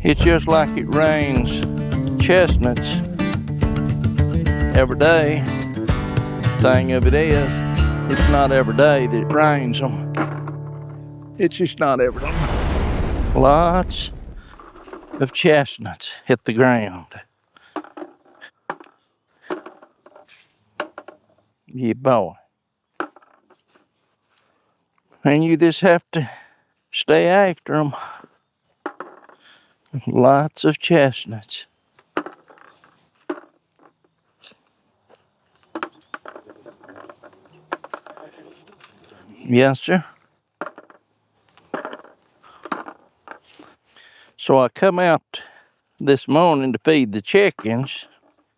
It's just like it rains chestnuts every day. Thing of it is, it's not every day that it rains them. It's just not every day. Lots of chestnuts hit the ground. Yeah, boy. And you just have to stay after them. Lots of chestnuts. Yes, sir. So I come out this morning to feed the chickens,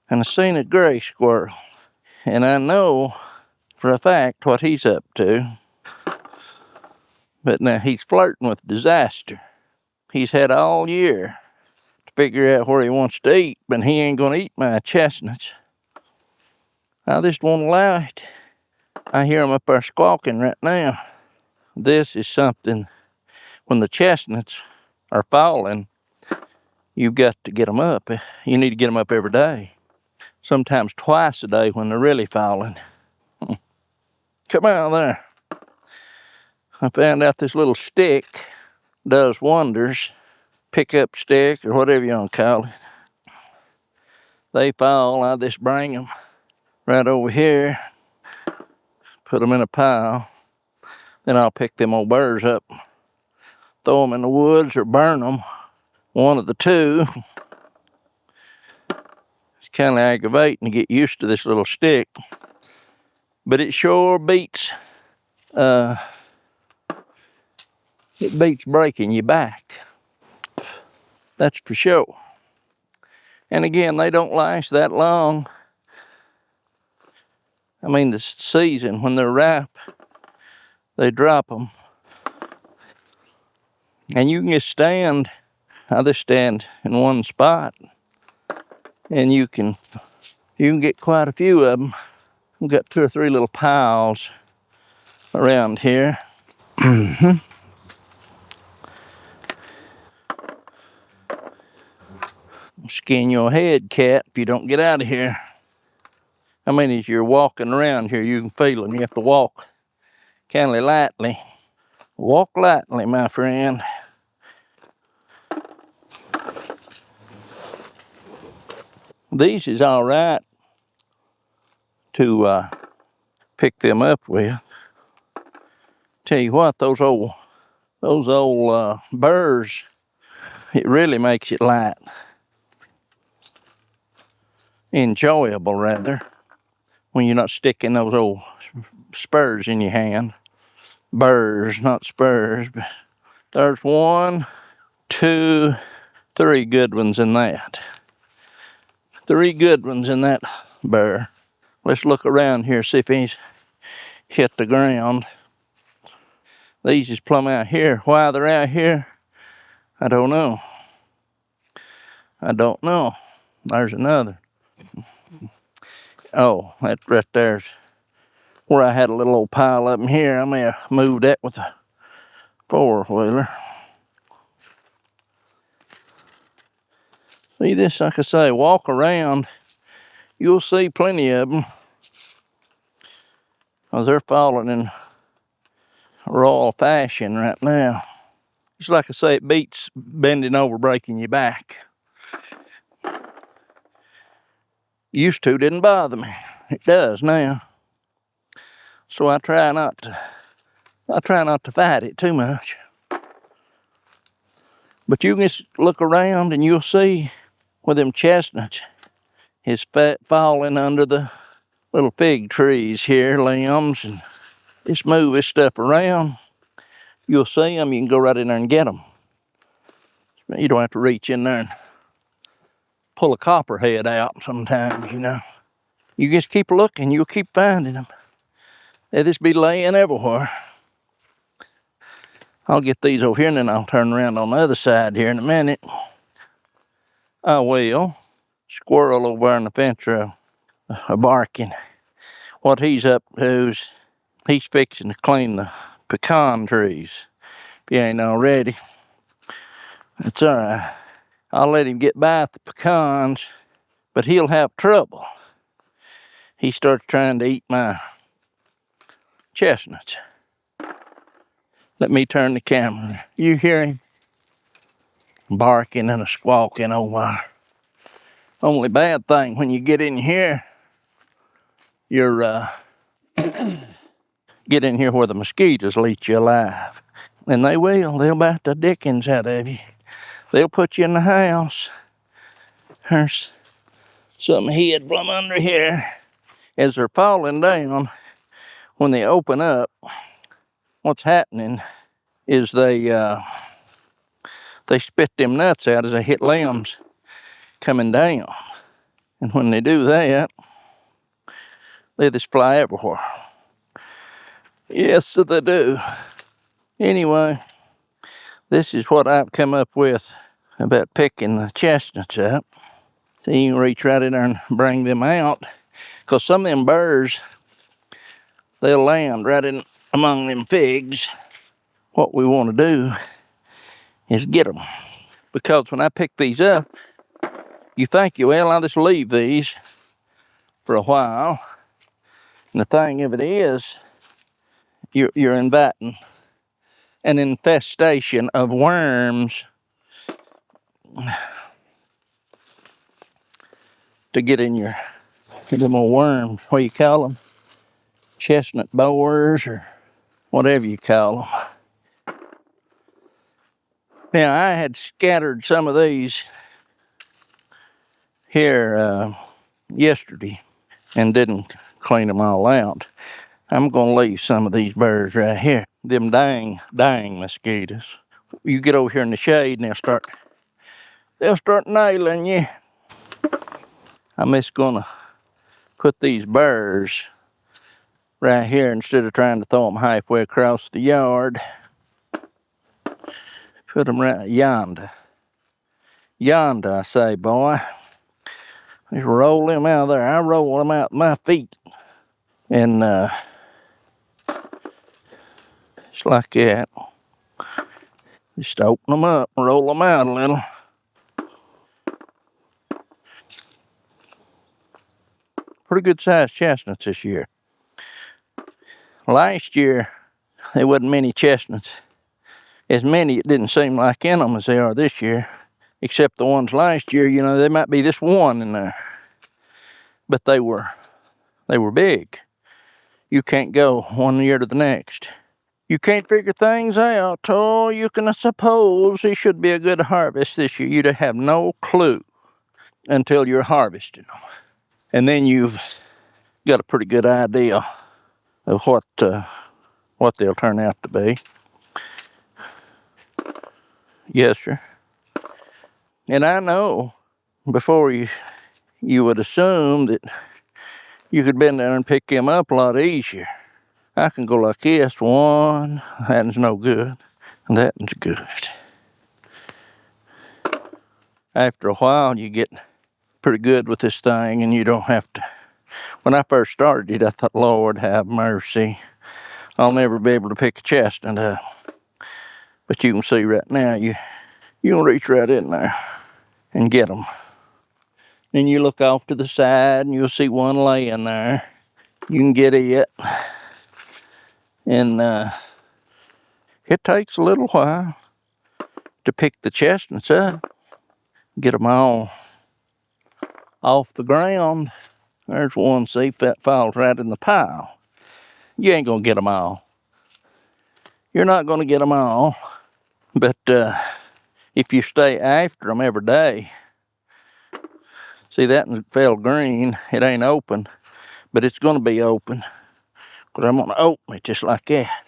and I seen a gray squirrel. And I know for a fact what he's up to. But now he's flirting with disaster. He's had all year to figure out where he wants to eat, but he ain't gonna eat my chestnuts. I just won't allow it. I hear him up there squawking right now. This is something, when the chestnuts are falling, you've got to get them up. You need to get them up every day. Sometimes twice a day when they're really falling. Come out there. I found out this little stick does wonders. Pickup stick or whatever you want to call it. They fall, I just bring them right over here, put them in a pile. Then I'll pick them old burrs up, throw them in the woods or burn them. One of the two. It's kind of aggravating to get used to this little stick. But it sure beats, it beats breaking your back. That's for sure. And again, they don't last that long. I mean, the season, when they're ripe, they drop them. And you can just stand, I just stand in one spot, and you can get quite a few of them. We've got 2 or 3 little piles around here. Skin your head, cat, if you don't get out of here. I mean, as you're walking around here, you can feel them. You have to walk kind of lightly. Walk lightly, my friend. These is all right to pick them up with. Tell you what, those old burrs, it really makes it light. Enjoyable, rather, when you're not sticking those old spurs in your hand. Burrs, not spurs, but there's 1, 2, 3 good ones in that. 3 good ones in that burr. Let's look around here, see if he's hit the ground. These is plumb out here. Why they're out here, I don't know. There's another. Oh, that right there's where I had a little old pile of them here. I may have moved that with a 4-wheeler. See this, like I say, walk around, you'll see plenty of them. Because they're falling in royal fashion right now. Just like I say, it beats bending over, breaking your back. Used to, didn't bother me. It does now. So I try not to fight it too much. But you can just look around and you'll see where them chestnuts is falling under the little fig trees here, limbs, and just move this stuff around. You'll see them, you can go right in there and get them. You don't have to reach in there and pull a copperhead out sometimes, you know. You just keep looking, you'll keep finding them. They just be laying everywhere. I'll get these over here and then I'll turn around on the other side here in a minute. I will. Squirrel over there in the fence row, barking. What he's up to is he's fixing to clean the pecan trees. If you ain't already. It's all right. I'll let him get by at the pecans, but he'll have trouble. He starts trying to eat my chestnuts. Let me turn the camera. You hear him barking and a squawking over there. Only bad thing when you get in here, you're get in here where the mosquitoes will eat you alive. And they will. They'll bite the dickens out of you. They'll put you in the house. There's some hid from under here. As they're falling down, when they open up, what's happening is they spit them nuts out as they hit limbs coming down. And when they do that, they just fly everywhere. Yes, so they do. Anyway, this is what I've come up with about picking the chestnuts up. So you can reach right in there and bring them out. Because some of them burrs, they'll land right in among them figs. What we want to do is get them. Because when I pick these up, you think, well, I'll just leave these for a while. And the thing of it is, you're inviting an infestation of worms to get in your them old worms. What do you call them? Chestnut burrs or whatever you call them. Now, I had scattered some of these here yesterday and didn't clean them all out. I'm going to leave some of these burrs right here. Them dang mosquitoes. You get over here in the shade and they'll start nailing you. I'm just going to put these burrs right here instead of trying to throw them halfway across the yard. Put them right yonder. Yonder, I say, boy. Just roll them out of there. I roll them out with my feet. And just like that. Just open them up and roll them out a little. Pretty good sized chestnuts this year. Last year, there wasn't many chestnuts. As many, it didn't seem like in them as they are this year. Except the ones last year, there might be this one in there. But they were big. You can't go one year to the next. You can't figure things out. Oh, you can suppose it should be a good harvest this year. You'd have no clue until you're harvesting them. And then you've got a pretty good idea of what they'll turn out to be. Yes, sir. And I know before you would assume that you could bend down and pick them up a lot easier. I can go like this. One, that one's no good. And that one's good. After a while, you get pretty good with this thing and you don't have to. When I first started it, I thought, Lord have mercy. I'll never be able to pick a chestnut up. But you can see right now, you can reach right in there and get them. Then you look off to the side and you'll see one laying there. You can get it. And it takes a little while to pick the chestnuts up. Get them all off the ground. There's one, see, that falls right in the pile. You ain't gonna get them all. You're not gonna get them all. But if you stay after them every day, see that one fell green. It ain't open, but it's gonna be open. Because I'm gonna open it just like that.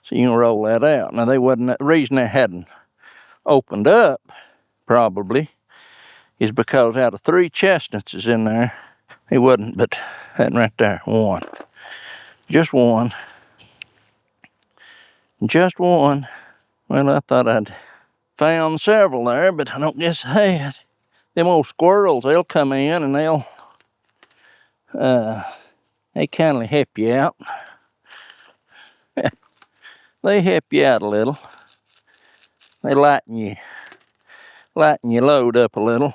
So you can roll that out. Now the reason they hadn't opened up, probably, is because out of 3 chestnuts is in there, it wasn't, but that right there, one. Just one. Just one. Well, I thought I'd found several there, but I don't guess I had. Them old squirrels, they'll come in and they kindly help you out. They help you out a little. They lighten lighten your load up a little.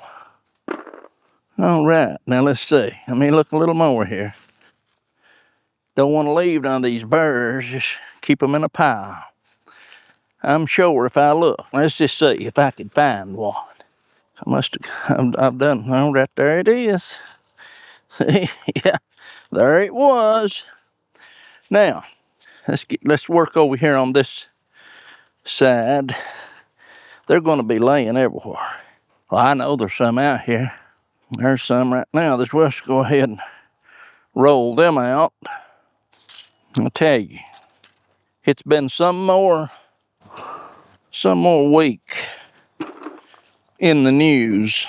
All right, now let's see. Let me look a little more here. Don't want to leave none of these burrs, just keep them in a pile. I'm sure if I look, let's just see if I can find one. I must have, I've done, well, right there it is. See, yeah, there it was. Now, let's work over here on this side. They're going to be laying everywhere. Well, I know there's some out here. There's some right now. Let's go ahead and roll them out. I'll tell you, it's been some more week in the news.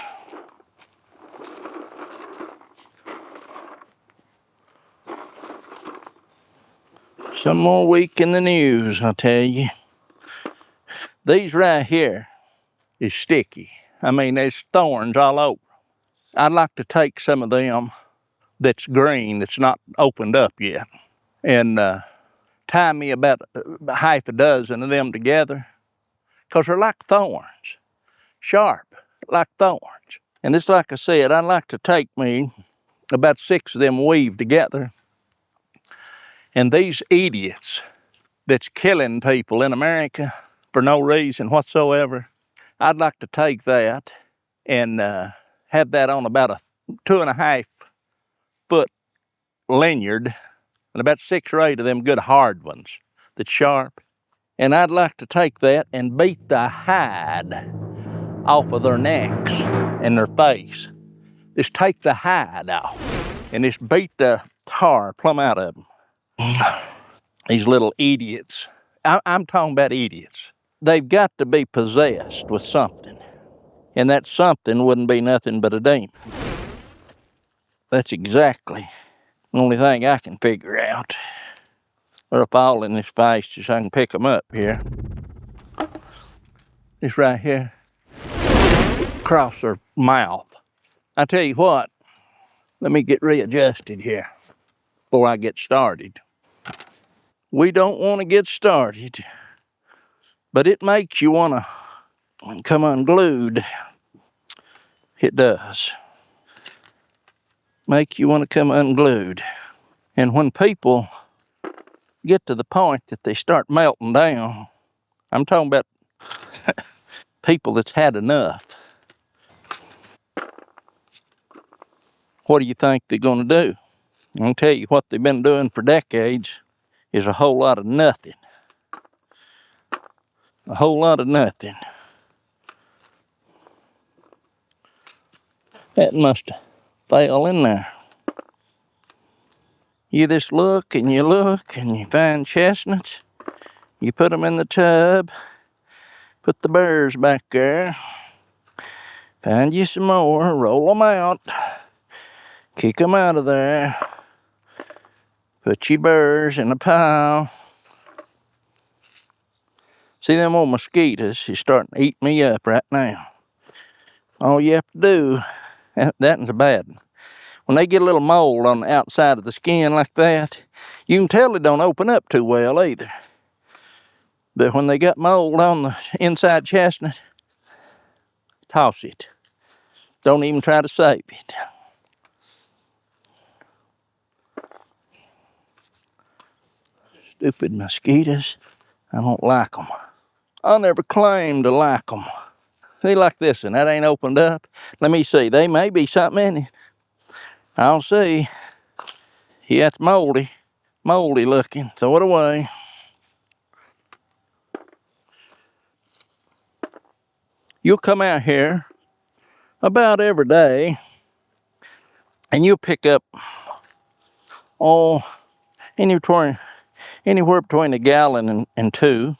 Some more week in the news, I'll tell you. These right here is sticky. I mean, there's thorns all over. I'd like to take some of them that's green, that's not opened up yet, and tie me about half a dozen of them together, because they're like thorns, sharp, like thorns. And it's like I said, I'd like to take me about 6 of them weaved together. And these idiots that's killing people in America for no reason whatsoever, I'd like to take that and have that on about a 2.5 foot lanyard and about 6 or 8 of them good hard ones that's sharp. And I'd like to take that and beat the hide off of their necks and their face. Just take the hide off and just beat the tar plumb out of them. These little idiots. I'm talking about idiots. They've got to be possessed with something. And that something wouldn't be nothing but a demon. That's exactly the only thing I can figure out. They're all in this face so I can pick them up here. This right here. Across their mouth. I tell you what, let me get readjusted here before I get started. We don't want to get started, but it makes you want to come unglued. It does. Make you want to come unglued. And when people get to the point that they start melting down, I'm talking about people that's had enough. What do you think they're going to do? I'm going to tell you what they've been doing for decades is a whole lot of nothing. A whole lot of nothing. That must have fell in there. You just look and you find chestnuts. You put them in the tub. Put the burrs back there. Find you some more. Roll them out. Kick them out of there. Put your burrs in a pile. See them old mosquitoes is starting to eat me up right now. All you have to do, that one's a bad one. When they get a little mold on the outside of the skin like that, you can tell it don't open up too well either. But when they got mold on the inside chestnut, toss it. Don't even try to save it. Stupid mosquitoes. I don't like them. I never claimed to like them. See, like this one, that ain't opened up. Let me see, they may be something in it. I'll see. Yeah, it's moldy looking. Throw it away. You'll come out here about every day and you'll pick up anywhere between a gallon and 2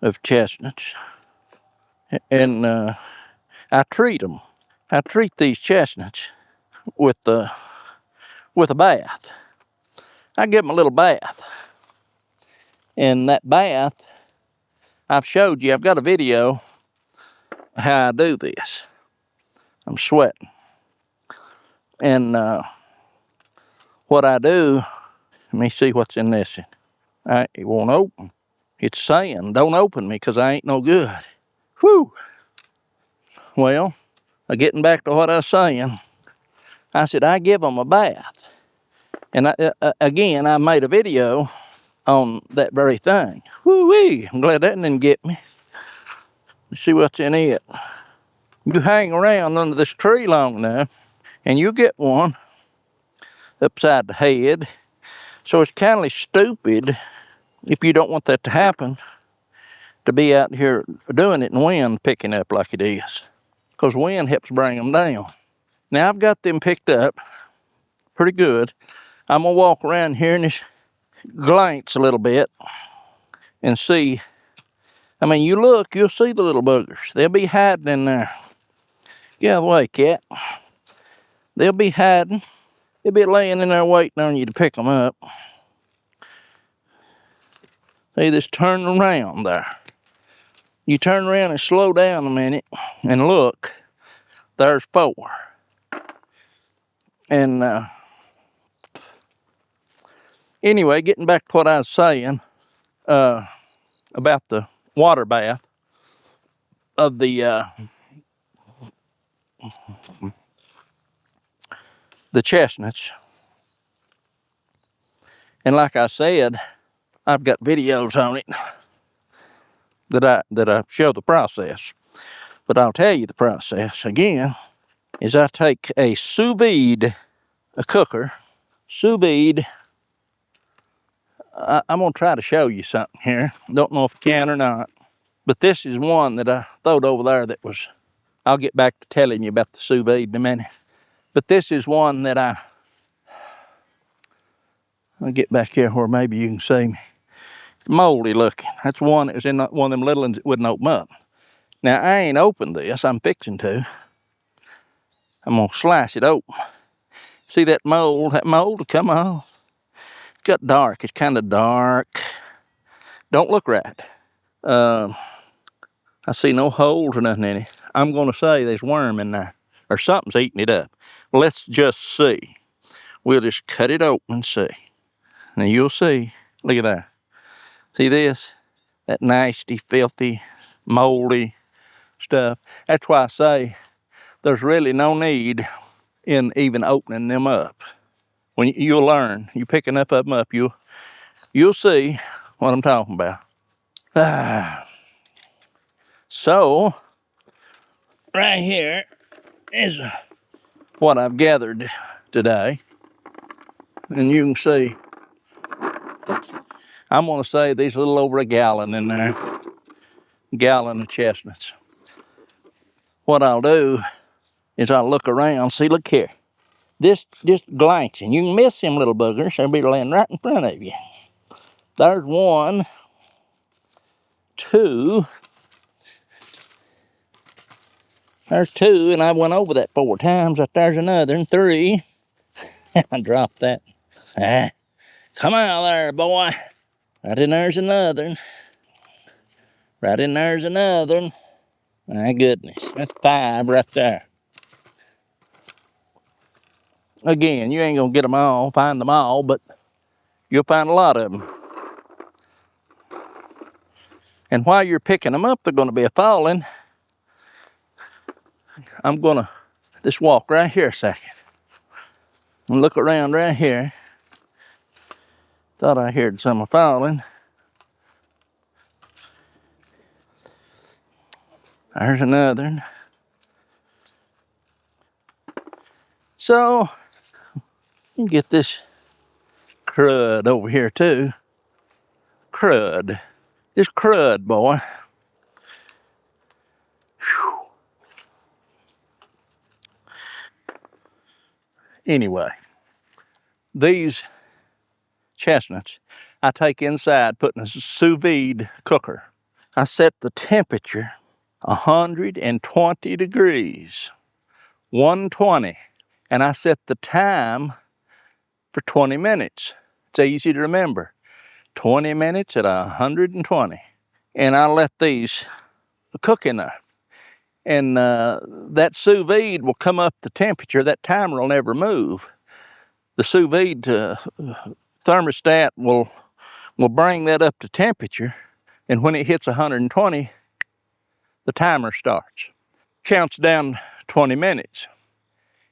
of chestnuts. And I treat them. I treat these chestnuts with a bath. I give them a little bath. And that bath, I've showed you, I've got a video how I do this. I'm sweating. And what I do, let me see what's in this. It won't open. It's saying, don't open me because I ain't no good. Whew. Well, getting back to what I was saying, I said I give them a bath. And again, I made a video on that very thing. Woo-wee, I'm glad that didn't get me. Let's see what's in it. You hang around under this tree long enough, and you get one upside the head. So it's kind of stupid, if you don't want that to happen, to be out here doing it in wind picking up like it is. Because wind helps bring them down. Now I've got them picked up pretty good. I'm gonna walk around here and just glance a little bit and see. I mean, you look, you'll see the little buggers. They'll be hiding in there. Get out of the way, cat. They'll be hiding. They'll be laying in there waiting on you to pick them up. See, this turn around there. You turn around and slow down a minute and look. There's 4. And anyway, getting back to what I was saying about the water bath of the chestnuts. And like I said, I've got videos on it that I show the process. But I'll tell you the process again is I take a sous vide, a cooker, sous vide. I'm gonna try to show you something here. Don't know if I can or not. But this is one that I throwed over there that was, I'll get back to telling you about the sous vide in a minute. But this is one that I'll get back here where maybe you can see me. It's moldy looking. That's one that was in one of them little ones that wouldn't open up. Now I ain't opened this, I'm fixing to. I'm gonna slice it open. See that mold? That mold will come off. It's got dark, it's kind of dark. Don't look right. I see no holes or nothing in it. I'm gonna say there's worm in there, or something's eating it up. Let's just see. We'll just cut it open and see. Now you'll see, look at that. See this? That nasty, filthy, moldy stuff. That's why I say there's really no need in even opening them up. When you'll learn, you pick enough of them up, you'll see what I'm talking about. So, right here is what I've gathered today. And you can see, I'm gonna say there's a little over a gallon in there. A gallon of chestnuts. What I'll do is I'll look around, see, look here. This just glancing, you can miss them little buggers, they'll be laying right in front of you. There's 1, 2. There's 2, and I went over that 4 times. There's another, and 3. I dropped that. Come out there, boy. Right in there's another. Right in there's another. My goodness, that's 5 right there. Again, you ain't gonna get them all, find them all, but you'll find a lot of them. And while you're picking them up, they're gonna be falling. I'm gonna just walk right here a second and look around right here. Thought I heard some falling. There's another. So, you get this crud over here too. Crud. This crud, boy. Whew. Anyway, these chestnuts I take inside, put in a sous vide cooker. I set the temperature 120 degrees, 120. And I set the time for 20 minutes. It's easy to remember. 20 minutes at 120. And I let these cook in there. And that sous vide will come up the temperature. That timer will never move. The sous vide thermostat will bring that up to temperature. And when it hits 120, the timer starts. counts down 20 minutes.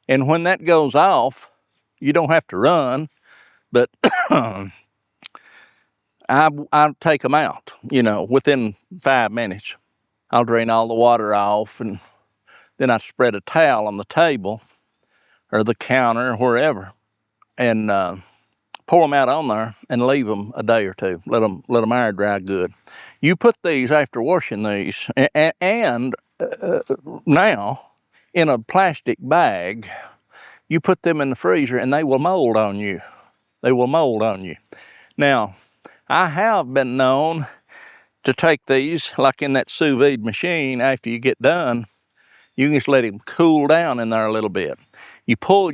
And when that goes off, you don't have to run, but I'll take them out, you know, within 5 minutes. I'll drain all the water off, and then I spread a towel on the table or the counter or wherever, and pour them out on there and leave them a day or two. Let them air dry good. You put these after washing these, and now in a plastic bag. You put them in the freezer and they will mold on you. They will mold on you. Now, I have been known to take these, like in that sous vide machine, after you get done, you can just let them cool down in there a little bit. You pull,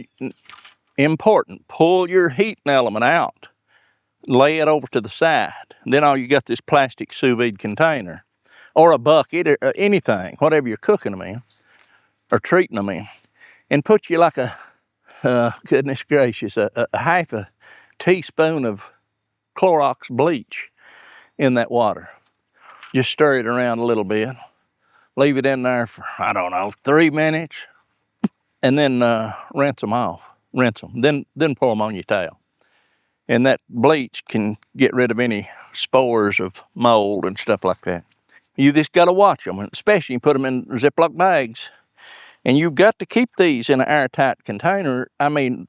important, pull your heating element out, lay it over to the side. And then all you got this plastic sous vide container, or a bucket, or anything, whatever you're cooking them in, or treating them in, and put you like a, goodness gracious, a half a teaspoon of Clorox bleach in that water. Just stir it around a little bit. Leave it in there for, I don't know, 3 minutes. And then rinse them off. Rinse them. Then pour them on your towel. And that bleach can get rid of any spores of mold and stuff like that. You just got to watch them, especially you put them in Ziploc bags. And you've got to keep these in an airtight container. I mean,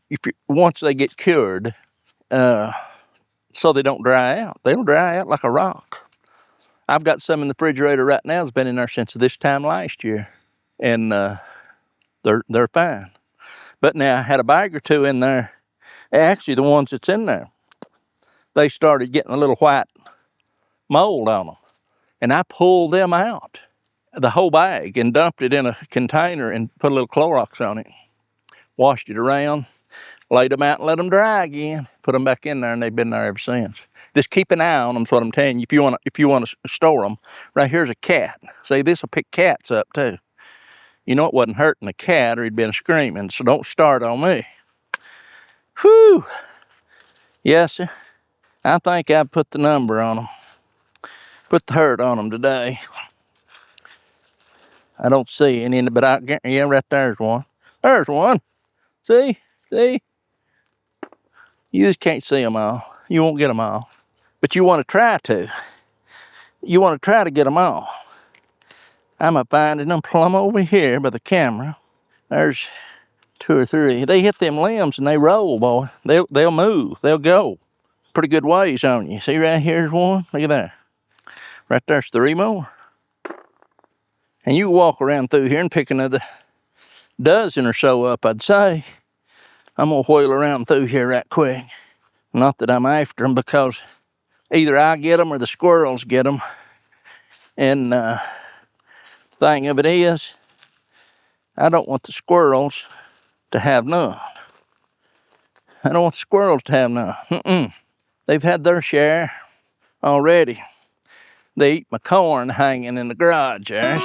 once they get cured, so they don't dry out. They'll dry out like a rock. I've got some in the refrigerator right now that's been in there since this time last year. And they're fine. But now I had a bag or two in there. Actually, the ones that's in there, they started getting a little white mold on them. And I pulled them out, the whole bag, and dumped it in a container and put a little Clorox on it. Washed it around, laid them out and let them dry again. Put them back in there, and they've been there ever since. Just keep an eye on them, is what I'm telling you. If you want to store them, right here's a cat. See, this will pick cats up too. You know it wasn't hurting a cat or he'd been screaming, so don't start on me. Whew. Yes, sir. I think I put the number on them. Put the hurt on them today. I don't see any, but yeah, right there's one. There's one. See? You just can't see them all. You won't get them all. But you want to try to. You want to try to get them all. I'm finding them plumb over here by the camera. There's 2 or 3. They hit them limbs and they roll, boy. They'll move. They'll go pretty good ways on you. See right here's one? Look at that. Right there's 3 more. And you walk around through here and pick another dozen or so up, I'd say. I'm going to wheel around through here right quick. Not that I'm after them, because either I get them or the squirrels get them. And thing of it is, I don't want the squirrels to have none. I don't want the squirrels to have none. They've had their share already. They eat my corn hanging in the garage there.